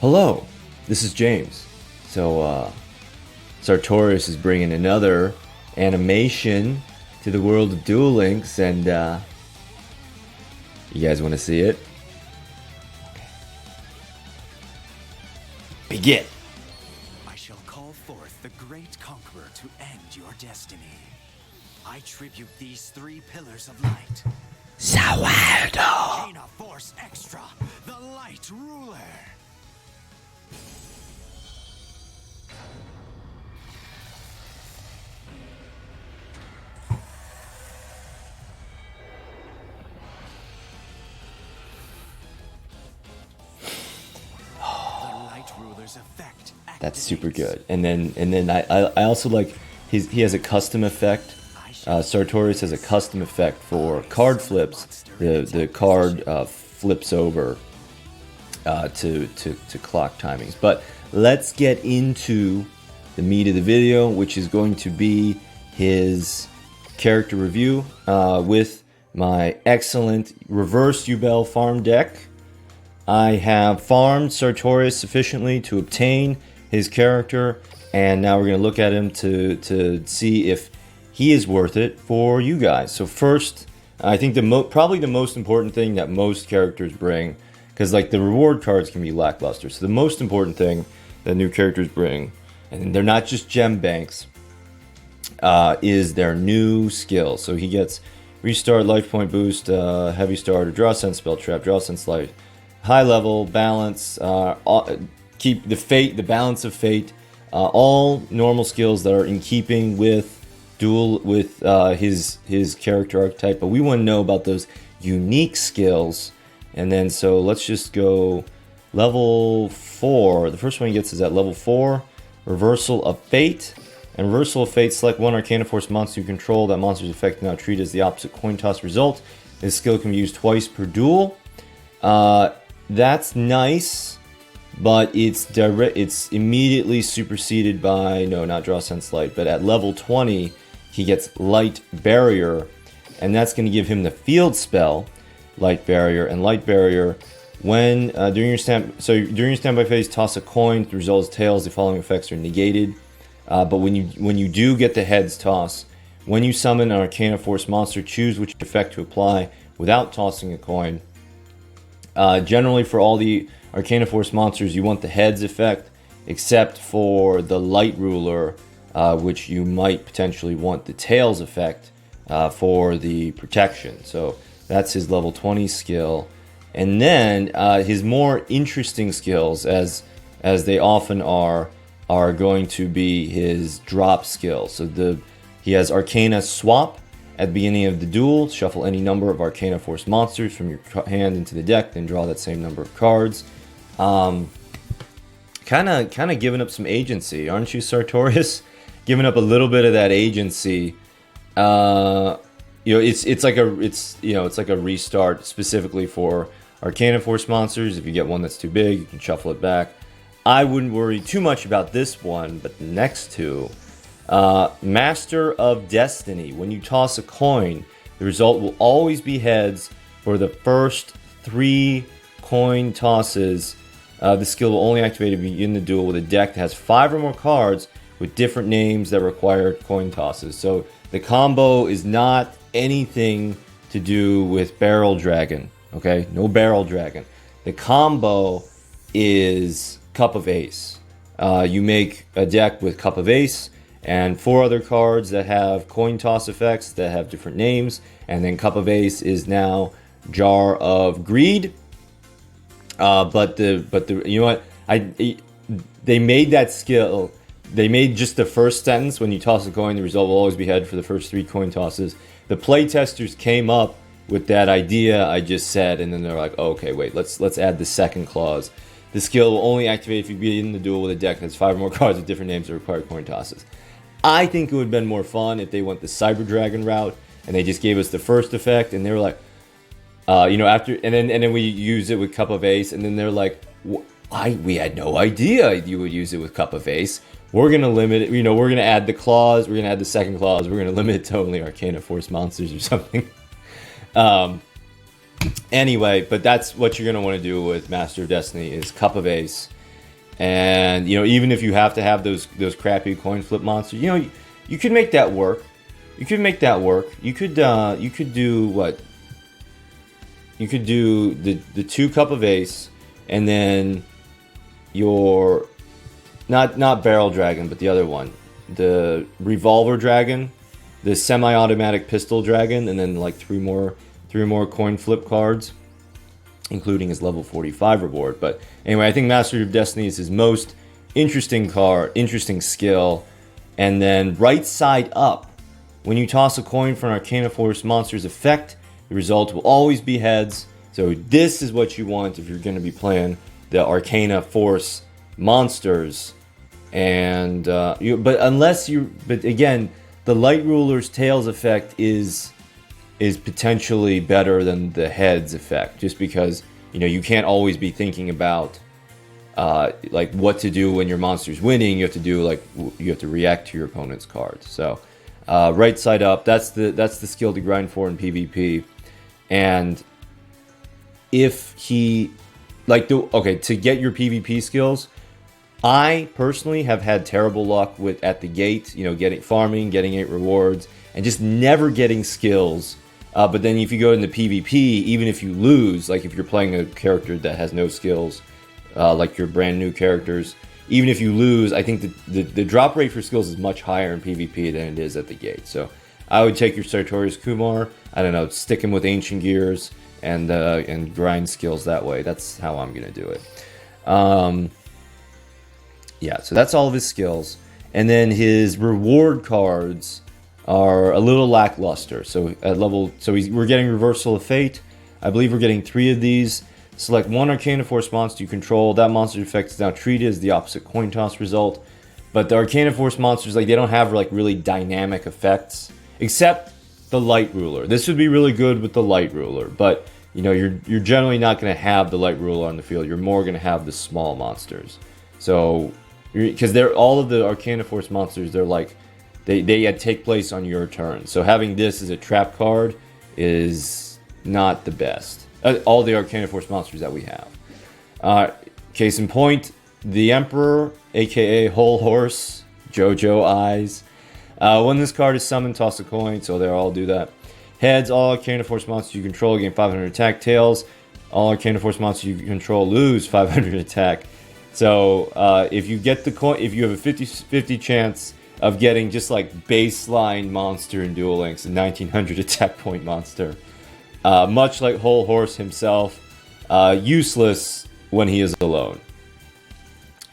Hello, this is James. So, Sartorius is bringing another animation to the world of Duel Links, and you guys want to see it? Okay. Begin! I shall call forth the great conqueror to end your destiny. I tribute these three pillars of light. Sawaldo! Arcana Force Extra, the Light Ruler. Effect That's super good. And then I also like he has a custom effect. Sartorius has a custom effect for card flips. The card flips over to clock timings. But let's get into the meat of the video, which is going to be his character review with my excellent reverse Duel farm deck. I have farmed Sartorius sufficiently to obtain his character, and now we're going to look at him to see if he is worth it for you guys. So first, I think probably the most important thing that most characters bring, because like the reward cards can be lackluster, so the most important thing that new characters bring, and they're not just gem banks, is their new skills. So he gets restart, life point boost, heavy starter, draw sense, spell trap, draw sense, life. High level, balance, keep the balance of fate, all normal skills that are in keeping with Duel, with his character archetype. But we want to know about those unique skills. And then so let's just go level 4. The first one he gets is at level 4, Reversal of Fate. And Reversal of Fate, select one Arcana Force monster you control. That monster's effect now treated as the opposite coin toss result. This skill can be used twice per duel. That's nice, but it's immediately superseded by, no, not Draw Sense Light, but at level 20, he gets Light Barrier, and that's going to give him the field spell, Light Barrier, and Light Barrier, when, during your standby phase, toss a coin, the result is tails, the following effects are negated, but when you do get the heads toss, when you summon an Arcana Force monster, choose which effect to apply without tossing a coin. Generally, for all the Arcana Force monsters, you want the heads effect, except for the Light Ruler, which you might potentially want the tails effect for the protection. So that's his level 20 skill. And then his more interesting skills, as they often are going to be his drop skills. So he has Arcana Swap. At the beginning of the duel, shuffle any number of Arcana Force monsters from your hand into the deck, then draw that same number of cards. Kind of giving up some agency, aren't you, Sartorius? Giving up a little bit of that agency. It's like a restart specifically for Arcana Force monsters. If you get one that's too big, you can shuffle it back. I wouldn't worry too much about this one, but the next two. Master of Destiny. When you toss a coin, the result will always be heads for the first 3 coin tosses. The skill will only activate if you begin the duel with a deck that has 5 or more cards with different names that require coin tosses. So the combo is not anything to do with Barrel Dragon. Okay, no Barrel Dragon. The combo is Cup of Ace. You make a deck with Cup of Ace and 4 other cards that have coin toss effects that have different names, and then Cup of Ace is now Jar of Greed. But the you know what, they made that skill. They made just the first sentence, when you toss a coin, the result will always be head for the first 3 coin tosses. The playtesters came up with that idea I just said, and then they're like, oh, okay, wait, let's add the second clause. The skill will only activate if you begin the duel with a deck that has 5 or more cards with different names that require coin tosses. I think it would have been more fun if they went the Cyber Dragon route and they just gave us the first effect, and they were like, after, and then we use it with Cup of Ace, and then they're like, we had no idea you would use it with Cup of Ace. We're gonna limit it. We're gonna add the clause. We're gonna add the second clause. We're gonna limit it to only Arcana Force monsters or something. Anyway, but that's what you're going to want to do with Master of Destiny is Cup of Ace. And even if you have to have those crappy coin flip monsters, you could make that work. You could make that work. You could do what? You could do the 2 Cup of Ace, and then your not Barrel Dragon, but the other one, the Revolver Dragon, the semi-automatic Pistol Dragon, and then like three more coin flip cards, including his level 45 reward. But anyway, I think Master of Destiny is his most interesting card, interesting skill. And then right side up, when you toss a coin for an Arcana Force monster's effect, the result will always be heads. So this is what you want if you're going to be playing the Arcana Force monsters. And but again, the Light Ruler's Tails effect is potentially better than the heads effect, just because you can't always be thinking about like what to do when your monster's winning. You have to react to your opponent's cards. So right side up, that's the skill to grind for in PvP. And if he to get your PvP skills, I personally have had terrible luck at the gate, getting 8 rewards and just never getting skills. But then if you go into PvP, even if you lose, like if you're playing a character that has no skills, like your brand new characters, even if you lose, I think the drop rate for skills is much higher in PvP than it is at the gate. So I would take your Sartorius Kumar, stick him with Ancient Gears and grind skills that way. That's how I'm going to do it. Yeah, so that's all of his skills. And then his reward cards are a little lackluster. So we're getting Reversal of Fate. I believe we're getting 3 of these. Select one Arcana Force monster you control. That monster's effect is now treated as the opposite coin toss result. But the Arcana Force monsters, they don't have really dynamic effects, except the Light Ruler. This would be really good with the Light Ruler, but you're generally not going to have the Light Ruler on the field. You're more going to have the small monsters. So because all of the Arcana Force monsters, they take place on your turn. So having this as a trap card is not the best. All the Arcana Force monsters that we have. Case in point, the Emperor, aka Whole Horse, JoJo Eyes. When this card is summoned, toss a coin, so they'll all do that. Heads, all Arcana Force monsters you control gain 500 attack. Tails, all Arcana Force monsters you control lose 500 attack. So if you get the coin, if you have a 50-50 chance of getting just baseline monster in Duel Links, a 1900 attack point monster, much like Whole Horse himself, useless when he is alone.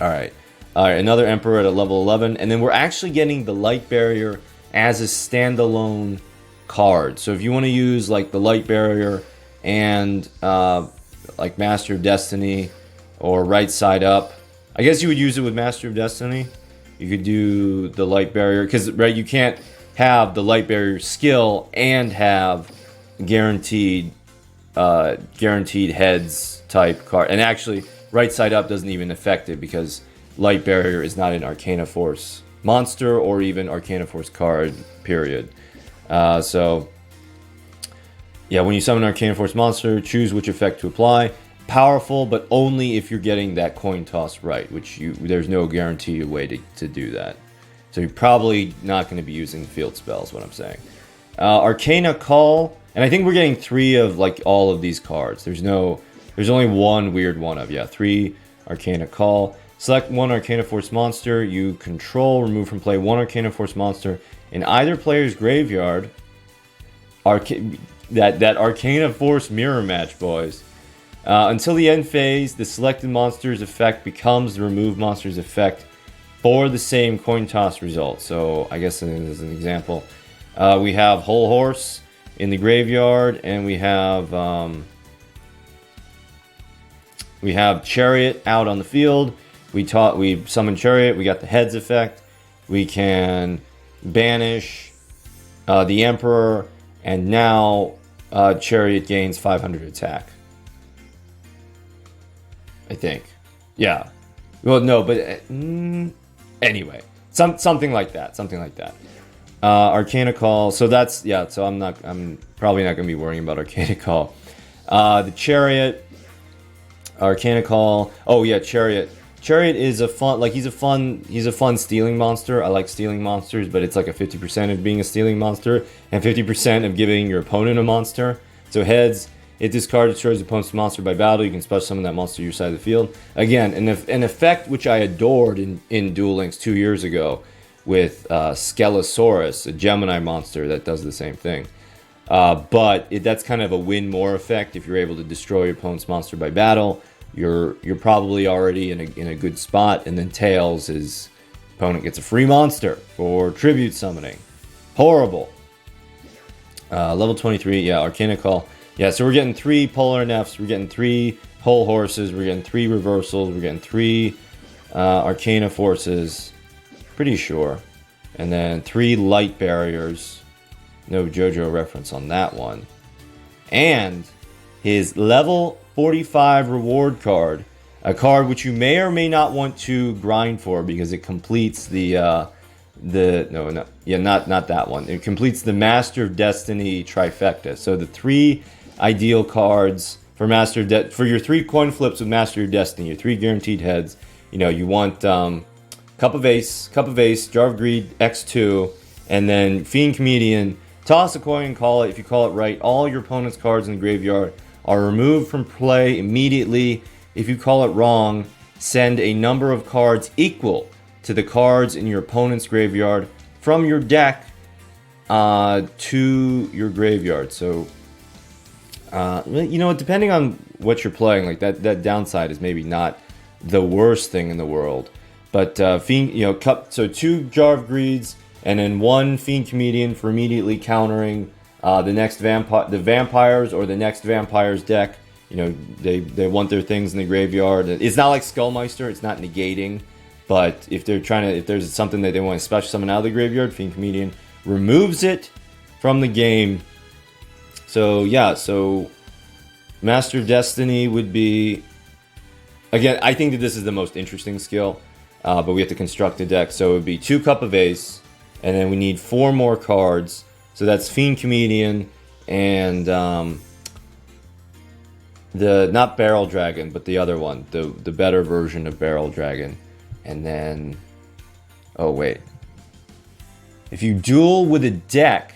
All right, another Emperor at a level 11, and then we're actually getting the Light Barrier as a standalone card. So if you want to use the Light Barrier and Master of Destiny or right side up, I guess you would use it with Master of Destiny. You could do the Light Barrier because you can't have the Light Barrier skill and have guaranteed heads type card. And actually, right side up doesn't even affect it because Light Barrier is not an Arcana Force monster or even Arcana Force card, period. So yeah, when you summon an Arcana Force monster, choose which effect to apply. Powerful, but only if you're getting that coin toss right, which there's no guaranteed way to do that. So you're probably not going to be using field spells, what I'm saying. Arcana Call, and I think we're getting 3 of all of these cards. There's only one weird one of, 3 Arcana Call. Select one Arcana Force monster you control, remove from play one Arcana Force monster in either player's graveyard. That Arcana Force mirror match, boys. Until the end phase, the selected monster's effect becomes the removed monster's effect for the same coin toss result. So I guess as an example, we have Whole Horse in the graveyard, and we have Chariot out on the field. We summon Chariot. We got the heads effect. We can banish the Emperor, and now Chariot gains 500 attack. I think. Yeah. Well, no, but anyway, something like that. Arcana Call. So that's so I'm probably not going to be worrying about Arcana Call. The Chariot, Arcana Call. Oh yeah, Chariot. Chariot is a fun, like he's a fun stealing monster. I like stealing monsters, but it's like a 50% of being a stealing monster and 50% of giving your opponent a monster. So heads, it discards, destroys the opponent's monster by battle. You can special summon that monster to your side of the field. Again, an effect which I adored in Duel Links 2 years ago with Skelosaurus, a Gemini monster that does the same thing. But that's kind of a win more effect. If you're able to destroy your opponent's monster by battle, you're probably already in a good spot. And then Tails is opponent gets a free monster for tribute summoning. Horrible. Level 23, yeah, Arcana Call. Yeah, so we're getting 3 Polar Nefs, we're getting 3 Whole Horses, we're getting 3 Reversals, we're getting 3 Arcana Forces, pretty sure. And then 3 Light Barriers. No JoJo reference on that one. And his level 45 reward card, a card which you may or may not want to grind for because it completes not that one. It completes the Master of Destiny trifecta. So the 3 ideal cards for for your 3 coin flips with Master of Destiny, your 3 guaranteed heads. You know, you want Cup of Ace, Jar of Greed, X2, and then Fiend Comedian. Toss a coin and call it. If you call it right, all your opponent's cards in the graveyard are removed from play immediately. If you call it wrong, send a number of cards equal to the cards in your opponent's graveyard from your deck to your graveyard. So, you know, depending on what you're playing, like that downside is maybe not the worst thing in the world. But Fiend, you know, so 2 Jar of Greeds, and then 1 Fiend Comedian for immediately countering the vampires or the next vampire's deck. You know, they want their things in the graveyard. It's not like Skullmeister, it's not negating, but if there's something that they want to special summon out of the graveyard, Fiend Comedian removes it from the game. So yeah, so Master Destiny would be, again, I think that this is the most interesting skill, but we have to construct a deck. So it would be 2 Cup of Ace, and then we need 4 more cards. So that's Fiend Comedian and not Barrel Dragon, but the other one, the better version of Barrel Dragon. And then, oh wait, if you duel with a deck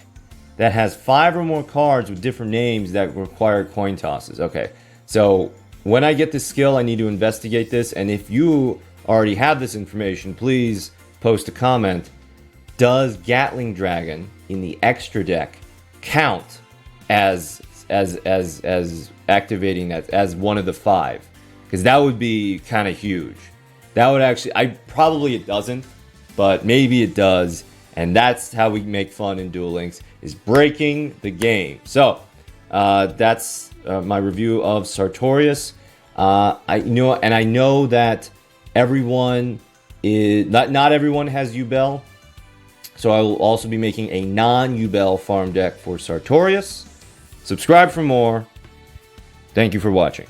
that has 5 or more cards with different names that require coin tosses. Okay, so when I get this skill, I need to investigate this. And if you already have this information, please post a comment. Does Gatling Dragon in the extra deck count as activating that as one of the 5? Because that would be kind of huge. That would actually, probably it doesn't, but maybe it does. And that's how we make fun in Duel Links, is breaking the game. So that's my review of Sartorius. I know that everyone is not everyone has Ubel. So I will also be making a non-Ubel farm deck for Sartorius. Subscribe for more. Thank you for watching.